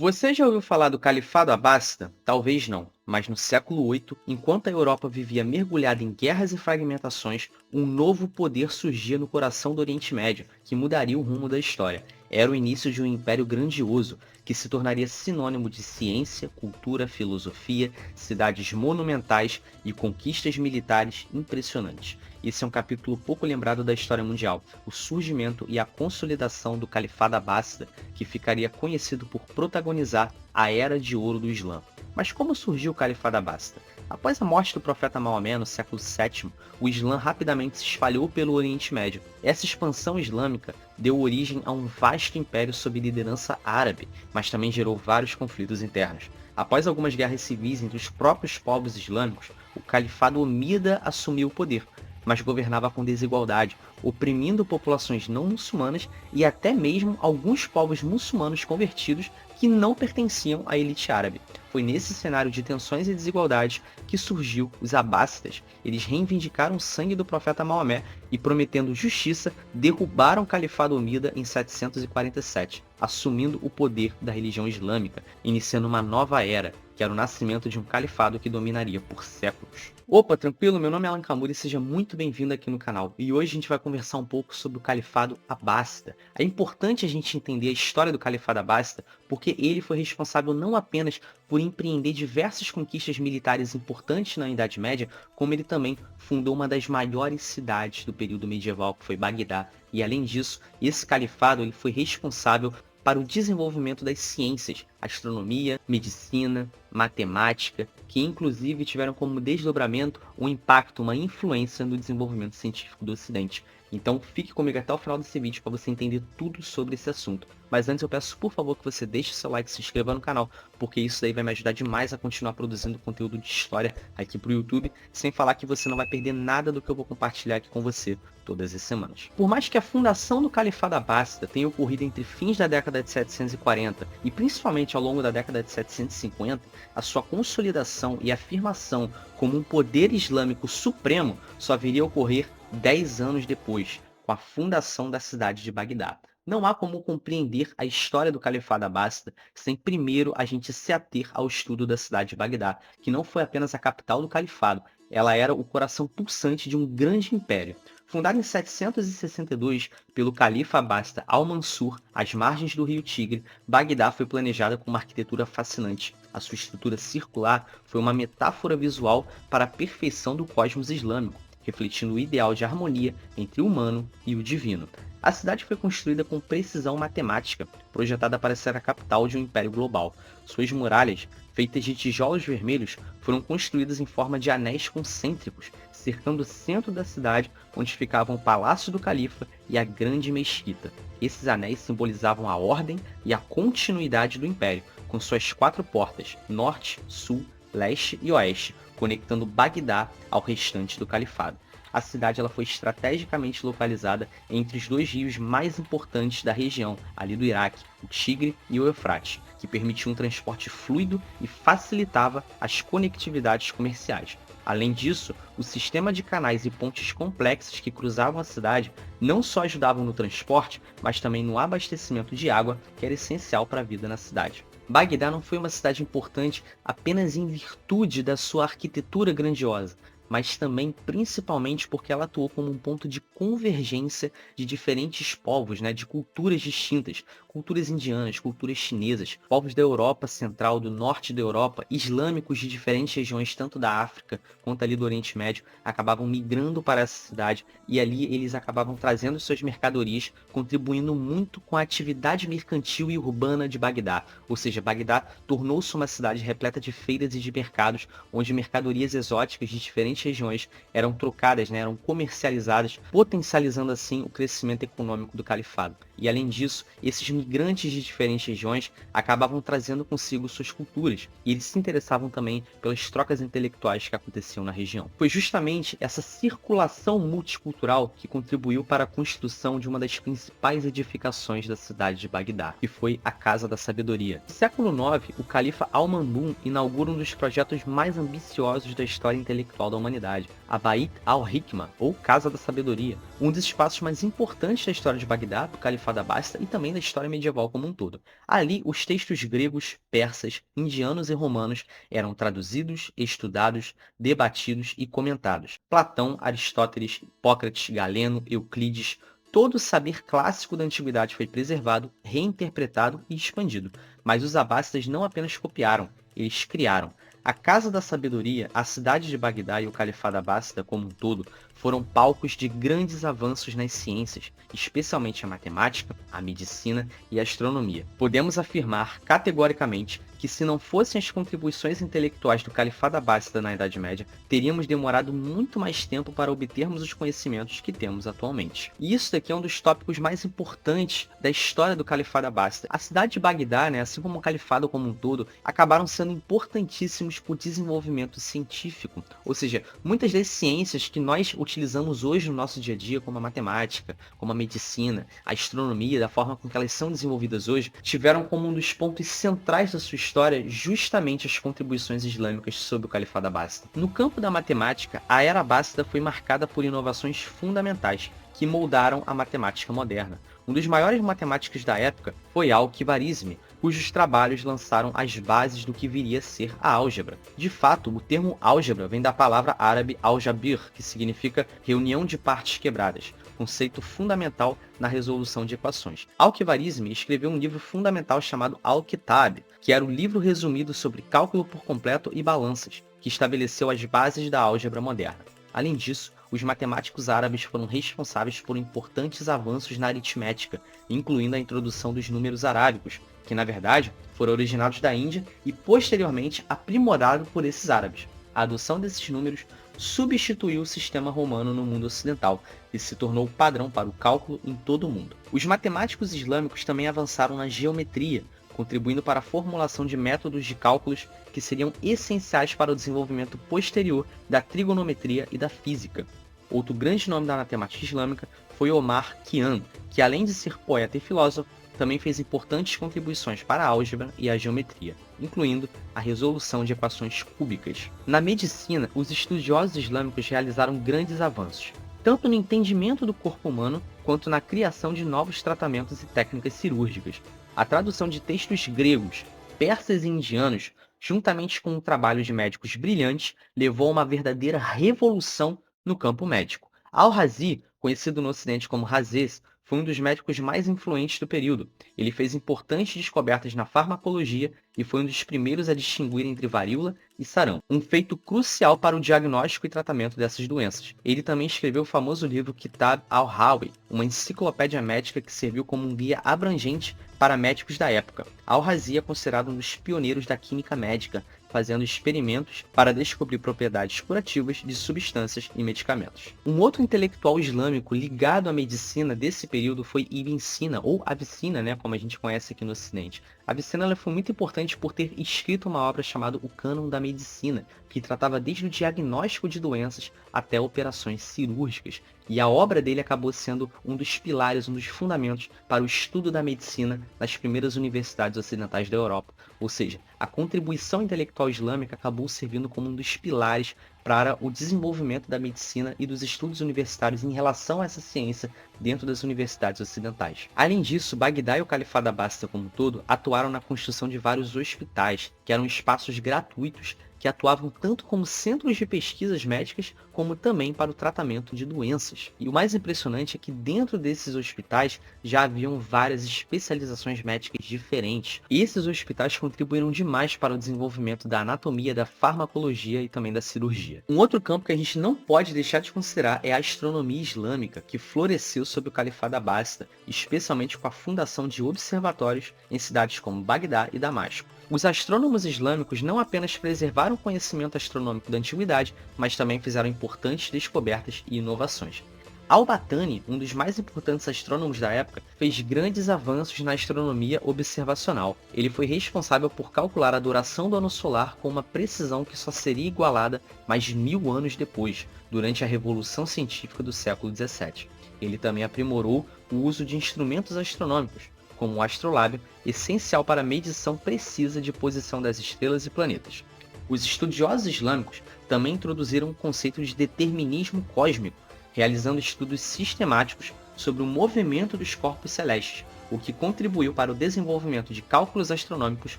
Você já ouviu falar do Califado Abássida? Talvez não, mas no século VIII, enquanto a Europa vivia mergulhada em guerras e fragmentações, um novo poder surgia no coração do Oriente Médio, que mudaria o rumo da história. Era o início de um império grandioso, que se tornaria sinônimo de ciência, cultura, filosofia, cidades monumentais e conquistas militares impressionantes. Esse é um capítulo pouco lembrado da história mundial, o surgimento e a consolidação do Califado Abássida, que ficaria conhecido por protagonizar a Era de Ouro do Islã. Mas como surgiu o Califado Abássida? Após a morte do profeta Maomé no século VII, o Islã rapidamente se espalhou pelo Oriente Médio. Essa expansão islâmica deu origem a um vasto império sob liderança árabe, mas também gerou vários conflitos internos. Após algumas guerras civis entre os próprios povos islâmicos, o Califado Omida assumiu o poder, mas governava com desigualdade, oprimindo populações não muçulmanas e até mesmo alguns povos muçulmanos convertidos que não pertenciam à elite árabe. Foi nesse cenário de tensões e desigualdades que surgiu os abássidas. Eles reivindicaram o sangue do profeta Maomé e, prometendo justiça, derrubaram o Califado Omida em 747, assumindo o poder da religião islâmica, iniciando uma nova era, que era o nascimento de um califado que dominaria por séculos. Opa, tranquilo? Meu nome é Alan Kamura e seja muito bem-vindo aqui no canal. E hoje a gente vai conversar um pouco sobre o Califado Abássida. É importante a gente entender a história do Califado Abássida porque ele foi responsável não apenas por empreender diversas conquistas militares importantes na Idade Média, como ele também fundou uma das maiores cidades do período medieval, que foi Bagdá. E além disso, esse califado ele foi responsável para o desenvolvimento das ciências, astronomia, medicina, matemática, que inclusive tiveram como desdobramento um impacto, uma influência no desenvolvimento científico do Ocidente. Então fique comigo até o final desse vídeo para você entender tudo sobre esse assunto. Mas antes eu peço por favor que você deixe seu like e se inscreva no canal, porque isso daí vai me ajudar demais a continuar produzindo conteúdo de história aqui pro YouTube, sem falar que você não vai perder nada do que eu vou compartilhar aqui com você todas as semanas. Por mais que a fundação do Califado Abássida tenha ocorrido entre fins da década de 740 e principalmente ao longo da década de 750, a sua consolidação e afirmação como um poder islâmico supremo só viria a ocorrer 10 anos depois, com a fundação da cidade de Bagdá. Não há como compreender a história do Califado Abássida sem primeiro a gente se ater ao estudo da cidade de Bagdá, que não foi apenas a capital do califado, ela era o coração pulsante de um grande império. Fundada em 762 pelo califa abássida Al-Mansur, às margens do rio Tigre, Bagdá foi planejada com uma arquitetura fascinante. A sua estrutura circular foi uma metáfora visual para a perfeição do cosmos islâmico, refletindo o ideal de harmonia entre o humano e o divino. A cidade foi construída com precisão matemática, projetada para ser a capital de um império global. Suas muralhas, feitas de tijolos vermelhos, foram construídas em forma de anéis concêntricos, cercando o centro da cidade, onde ficavam o Palácio do Califa e a Grande Mesquita. Esses anéis simbolizavam a ordem e a continuidade do império, com suas 4 portas, norte, sul, leste e oeste, conectando Bagdá ao restante do califado. A cidade ela foi estrategicamente localizada entre os 2 rios mais importantes da região, ali do Iraque, o Tigre e o Eufrates, que permitiam um transporte fluido e facilitava as conectividades comerciais. Além disso, o sistema de canais e pontes complexos que cruzavam a cidade não só ajudavam no transporte, mas também no abastecimento de água, que era essencial para a vida na cidade. Bagdá não foi uma cidade importante apenas em virtude da sua arquitetura grandiosa, mas também principalmente porque ela atuou como um ponto de convergência de diferentes povos, de culturas distintas, culturas indianas, culturas chinesas, povos da Europa Central, do norte da Europa, islâmicos de diferentes regiões, tanto da África quanto ali do Oriente Médio, acabavam migrando para essa cidade e ali eles acabavam trazendo suas mercadorias, contribuindo muito com a atividade mercantil e urbana de Bagdá. Ou seja, Bagdá tornou-se uma cidade repleta de feiras e de mercados, onde mercadorias exóticas de diferentes regiões eram trocadas, eram comercializadas, potencializando assim o crescimento econômico do califado. E além disso, esses migrantes de diferentes regiões acabavam trazendo consigo suas culturas, e eles se interessavam também pelas trocas intelectuais que aconteciam na região. Foi justamente essa circulação multicultural que contribuiu para a construção de uma das principais edificações da cidade de Bagdá, que foi a Casa da Sabedoria. No século IX, o califa Al-Mamun inaugura um dos projetos mais ambiciosos da história intelectual da humanidade, a Bait al-Hikma, ou Casa da Sabedoria, um dos espaços mais importantes da história de Bagdá, do Califado Abássida e também da história medieval como um todo. Ali, os textos gregos, persas, indianos e romanos eram traduzidos, estudados, debatidos e comentados. Platão, Aristóteles, Hipócrates, Galeno, Euclides, todo o saber clássico da antiguidade foi preservado, reinterpretado e expandido. Mas os abássidas não apenas copiaram, eles criaram. A Casa da Sabedoria, a cidade de Bagdá e o Califado Abássida como um todo foram palcos de grandes avanços nas ciências, especialmente a matemática, a medicina e a astronomia. Podemos afirmar categoricamente que se não fossem as contribuições intelectuais do Califado Abássida na Idade Média, teríamos demorado muito mais tempo para obtermos os conhecimentos que temos atualmente. E isso daqui é um dos tópicos mais importantes da história do Califado Abássida. A cidade de Bagdá, assim como o Califado como um todo, acabaram sendo importantíssimos para o desenvolvimento científico. Ou seja, muitas das ciências que nós utilizamos hoje no nosso dia a dia, como a matemática, como a medicina, a astronomia, da forma com que elas são desenvolvidas hoje, tiveram como um dos pontos centrais da sua história justamente as contribuições islâmicas sobre o Califado Abássida. No campo da matemática, a Era Abássida foi marcada por inovações fundamentais que moldaram a matemática moderna. Um dos maiores matemáticos da época foi Al-Khwarizmi, cujos trabalhos lançaram as bases do que viria a ser a álgebra. De fato, o termo álgebra vem da palavra árabe al-jabir, que significa reunião de partes quebradas, conceito fundamental na resolução de equações. Al-Khwarizmi escreveu um livro fundamental chamado Al-Kitab, que era o livro resumido sobre cálculo por completo e balanças, que estabeleceu as bases da álgebra moderna. Além disso, os matemáticos árabes foram responsáveis por importantes avanços na aritmética, incluindo a introdução dos números arábicos, que na verdade foram originados da Índia e posteriormente aprimorados por esses árabes. A adoção desses números substituiu o sistema romano no mundo ocidental e se tornou o padrão para o cálculo em todo o mundo. Os matemáticos islâmicos também avançaram na geometria, contribuindo para a formulação de métodos de cálculos que seriam essenciais para o desenvolvimento posterior da trigonometria e da física. Outro grande nome da matemática islâmica foi Omar Khayyam, que além de ser poeta e filósofo, também fez importantes contribuições para a álgebra e a geometria, incluindo a resolução de equações cúbicas. Na medicina, os estudiosos islâmicos realizaram grandes avanços, tanto no entendimento do corpo humano, quanto na criação de novos tratamentos e técnicas cirúrgicas. A tradução de textos gregos, persas e indianos, juntamente com um trabalho de médicos brilhantes, levou a uma verdadeira revolução no campo médico. Al-Razi, conhecido no ocidente como Razes, foi um dos médicos mais influentes do período. Ele fez importantes descobertas na farmacologia e foi um dos primeiros a distinguir entre varíola e sarampo, um feito crucial para o diagnóstico e tratamento dessas doenças. Ele também escreveu o famoso livro Kitab al-Hawi, uma enciclopédia médica que serviu como um guia abrangente para médicos da época. Al-Razi é considerado um dos pioneiros da química médica, fazendo experimentos para descobrir propriedades curativas de substâncias e medicamentos. Um outro intelectual islâmico ligado à medicina desse período foi Ibn Sina, ou Avicena, como a gente conhece aqui no Ocidente. Avicena foi muito importante por ter escrito uma obra chamada O Cânon da Medicina, que tratava desde o diagnóstico de doenças até operações cirúrgicas. E a obra dele acabou sendo um dos pilares, um dos fundamentos para o estudo da medicina nas primeiras universidades ocidentais da Europa. Ou seja, a contribuição intelectual islâmica acabou servindo como um dos pilares para o desenvolvimento da medicina e dos estudos universitários em relação a essa ciência dentro das universidades ocidentais. Além disso, Bagdá e o Califado Abássida como um todo atuaram na construção de vários hospitais, que eram espaços gratuitos que atuavam tanto como centros de pesquisas médicas, como também para o tratamento de doenças. E o mais impressionante é que dentro desses hospitais já haviam várias especializações médicas diferentes. E esses hospitais contribuíram demais para o desenvolvimento da anatomia, da farmacologia e também da cirurgia. Um outro campo que a gente não pode deixar de considerar é a astronomia islâmica, que floresceu sob o Califado Abássida, especialmente com a fundação de observatórios em cidades como Bagdá e Damasco. Os astrônomos islâmicos não apenas preservaram o conhecimento astronômico da antiguidade, mas também fizeram importantes descobertas e inovações. Al-Battani, um dos mais importantes astrônomos da época, fez grandes avanços na astronomia observacional. Ele foi responsável por calcular a duração do ano solar com uma precisão que só seria igualada mais de 1000 anos depois, durante a Revolução Científica do século XVII. Ele também aprimorou o uso de instrumentos astronômicos, como o astrolábio, essencial para a medição precisa de posição das estrelas e planetas. Os estudiosos islâmicos também introduziram o conceito de determinismo cósmico, realizando estudos sistemáticos sobre o movimento dos corpos celestes, o que contribuiu para o desenvolvimento de cálculos astronômicos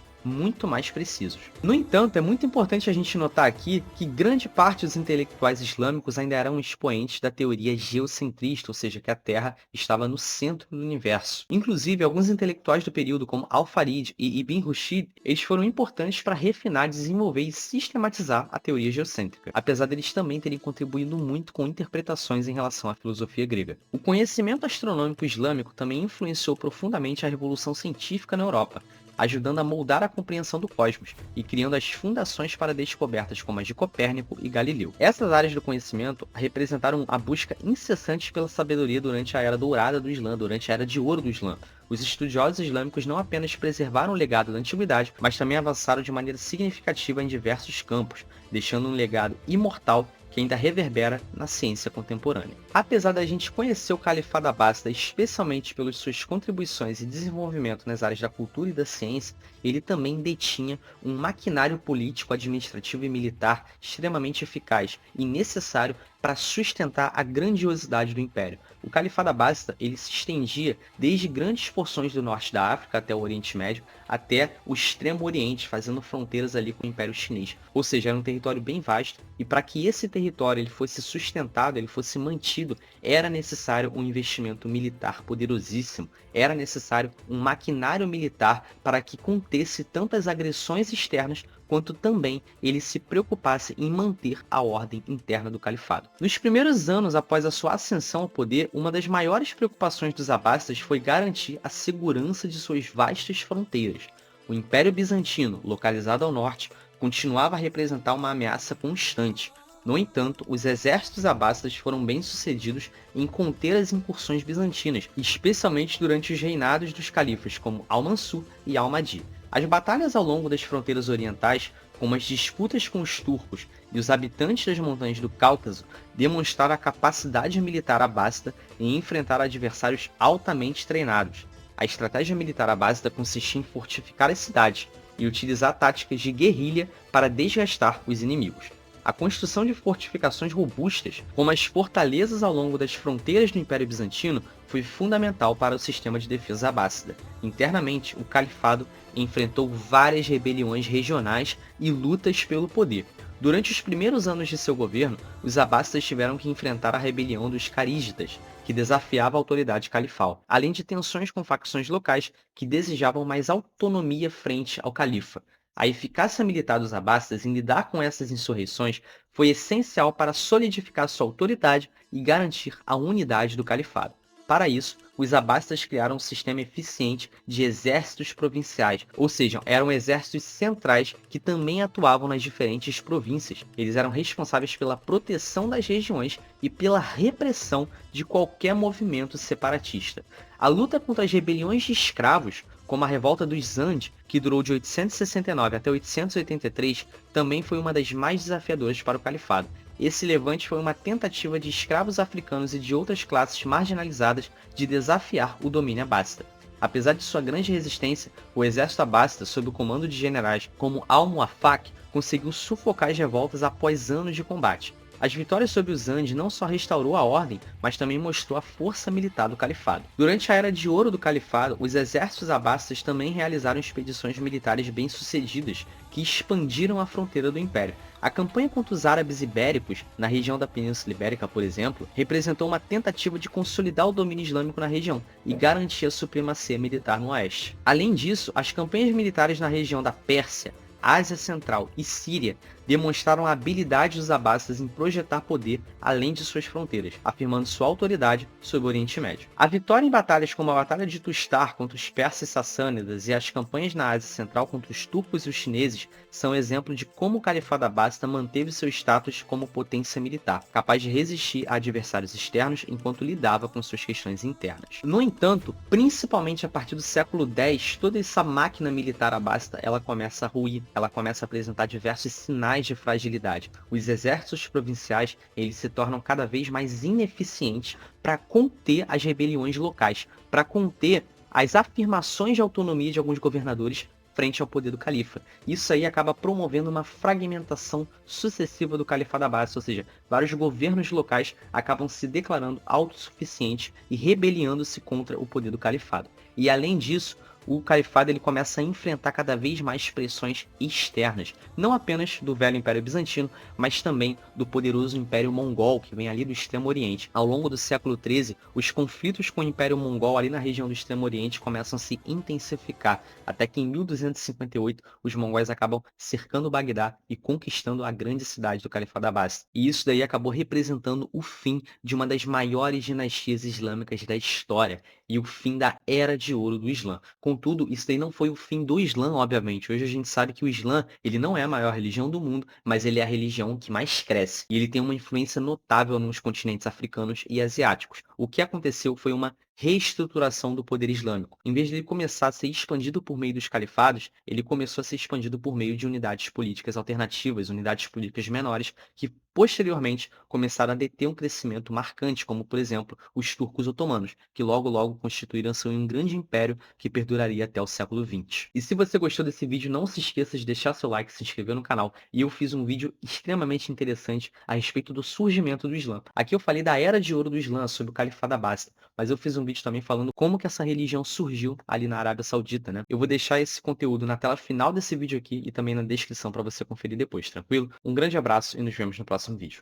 muito mais precisos. No entanto, é muito importante a gente notar aqui que grande parte dos intelectuais islâmicos ainda eram expoentes da teoria geocentrista, ou seja, que a Terra estava no centro do universo. Inclusive, alguns intelectuais do período, como Al-Farid e Ibn Rushd, eles foram importantes para refinar, desenvolver e sistematizar a teoria geocêntrica, apesar deles também terem contribuído muito com interpretações em relação à filosofia grega. O conhecimento astronômico islâmico também influenciou profundamente a revolução científica na Europa, ajudando a moldar a compreensão do cosmos e criando as fundações para descobertas como as de Copérnico e Galileu. Essas áreas do conhecimento representaram a busca incessante pela sabedoria durante a Era Dourada do Islã, durante a Era de Ouro do Islã. Os estudiosos islâmicos não apenas preservaram o legado da antiguidade, mas também avançaram de maneira significativa em diversos campos, deixando um legado imortal que ainda reverbera na ciência contemporânea. Apesar da gente conhecer o Califado Abássida, especialmente pelas suas contribuições e desenvolvimento nas áreas da cultura e da ciência, ele também detinha um maquinário político, administrativo e militar extremamente eficaz e necessário para sustentar a grandiosidade do Império. O Califado Abássida ele se estendia desde grandes porções do norte da África até o Oriente Médio, até o Extremo Oriente, fazendo fronteiras ali com o Império Chinês. Ou seja, era um território bem vasto, e para que esse território ele fosse sustentado, ele fosse mantido, era necessário um investimento militar poderosíssimo, era necessário um maquinário militar para que contesse tantas agressões externas quanto também ele se preocupasse em manter a ordem interna do califado. Nos primeiros anos após a sua ascensão ao poder, uma das maiores preocupações dos abássidas foi garantir a segurança de suas vastas fronteiras. O Império Bizantino, localizado ao norte, continuava a representar uma ameaça constante. No entanto, os exércitos abássidas foram bem-sucedidos em conter as incursões bizantinas, especialmente durante os reinados dos califas como Al-Mansur e Al-Mahdi. As batalhas ao longo das fronteiras orientais, como as disputas com os turcos e os habitantes das montanhas do Cáucaso, demonstraram a capacidade militar abássida em enfrentar adversários altamente treinados. A estratégia militar abássida consistia em fortificar as cidades e utilizar táticas de guerrilha para desgastar os inimigos. A construção de fortificações robustas, como as fortalezas ao longo das fronteiras do Império Bizantino, foi fundamental para o sistema de defesa abássida. Internamente, o califado enfrentou várias rebeliões regionais e lutas pelo poder. Durante os primeiros anos de seu governo, os abássidas tiveram que enfrentar a rebelião dos carígitas, que desafiava a autoridade califal, além de tensões com facções locais que desejavam mais autonomia frente ao califa. A eficácia militar dos abássidas em lidar com essas insurreições foi essencial para solidificar sua autoridade e garantir a unidade do califado. Para isso, os abássidas criaram um sistema eficiente de exércitos provinciais, ou seja, eram exércitos centrais que também atuavam nas diferentes províncias. Eles eram responsáveis pela proteção das regiões e pela repressão de qualquer movimento separatista. A luta contra as rebeliões de escravos, como a revolta dos Zand, que durou de 869 até 883, também foi uma das mais desafiadoras para o califado. Esse levante foi uma tentativa de escravos africanos e de outras classes marginalizadas de desafiar o domínio abássida. Apesar de sua grande resistência, o exército abássida, sob o comando de generais como Al-Muwaffaq, conseguiu sufocar as revoltas após anos de combate. As vitórias sobre os Zand não só restaurou a ordem, mas também mostrou a força militar do califado. Durante a Era de Ouro do califado, os exércitos abássidas também realizaram expedições militares bem-sucedidas que expandiram a fronteira do império. A campanha contra os árabes ibéricos, na região da Península Ibérica, por exemplo, representou uma tentativa de consolidar o domínio islâmico na região e garantir a supremacia militar no oeste. Além disso, as campanhas militares na região da Pérsia, Ásia Central e Síria demonstraram a habilidade dos abássidas em projetar poder além de suas fronteiras, afirmando sua autoridade sobre o Oriente Médio. A vitória em batalhas como a Batalha de Tustar contra os persas sassânidas e as campanhas na Ásia Central contra os turcos e os chineses são exemplo de como o Califado Abássida manteve seu status como potência militar, capaz de resistir a adversários externos enquanto lidava com suas questões internas. No entanto, principalmente a partir do século X, toda essa máquina militar abássida ela começa a ruir, ela começa a apresentar diversos sinais de fragilidade. Os exércitos provinciais eles se tornam cada vez mais ineficientes para conter as rebeliões locais, para conter as afirmações de autonomia de alguns governadores frente ao poder do califa. Isso aí acaba promovendo uma fragmentação sucessiva do califado abássida, ou seja, vários governos locais acabam se declarando autossuficientes e rebeliando-se contra o poder do califado. E além disso, o califado ele começa a enfrentar cada vez mais pressões externas, não apenas do velho Império Bizantino, mas também do poderoso Império Mongol, que vem ali do Extremo Oriente. Ao longo do século XIII, os conflitos com o Império Mongol ali na região do Extremo Oriente começam a se intensificar, até que em 1258 os mongóis acabam cercando Bagdá e conquistando a grande cidade do Califado Abássida. E isso daí acabou representando o fim de uma das maiores dinastias islâmicas da história e o fim da Era de Ouro do Islã. Contudo, isso daí não foi o fim do Islã, obviamente. Hoje a gente sabe que o Islã, ele não é a maior religião do mundo, mas ele é a religião que mais cresce. E ele tem uma influência notável nos continentes africanos e asiáticos. O que aconteceu foi uma reestruturação do poder islâmico. Em vez de ele começar a ser expandido por meio dos califados, ele começou a ser expandido por meio de unidades políticas alternativas, unidades políticas menores, que posteriormente começaram a deter um crescimento marcante, como por exemplo os turcos otomanos, que logo constituíram-se um grande império que perduraria até o século XX. E se você gostou desse vídeo, não se esqueça de deixar seu like, se inscrever no canal, e eu fiz um vídeo extremamente interessante a respeito do surgimento do Islã. Aqui eu falei da Era de Ouro do Islã, sobre o Califado Abássida, mas eu fiz um vídeo também falando como que essa religião surgiu ali na Arábia Saudita, né? Eu vou deixar esse conteúdo na tela final desse vídeo aqui e também na descrição para você conferir depois, tranquilo? Um grande abraço e nos vemos no próximo vídeo.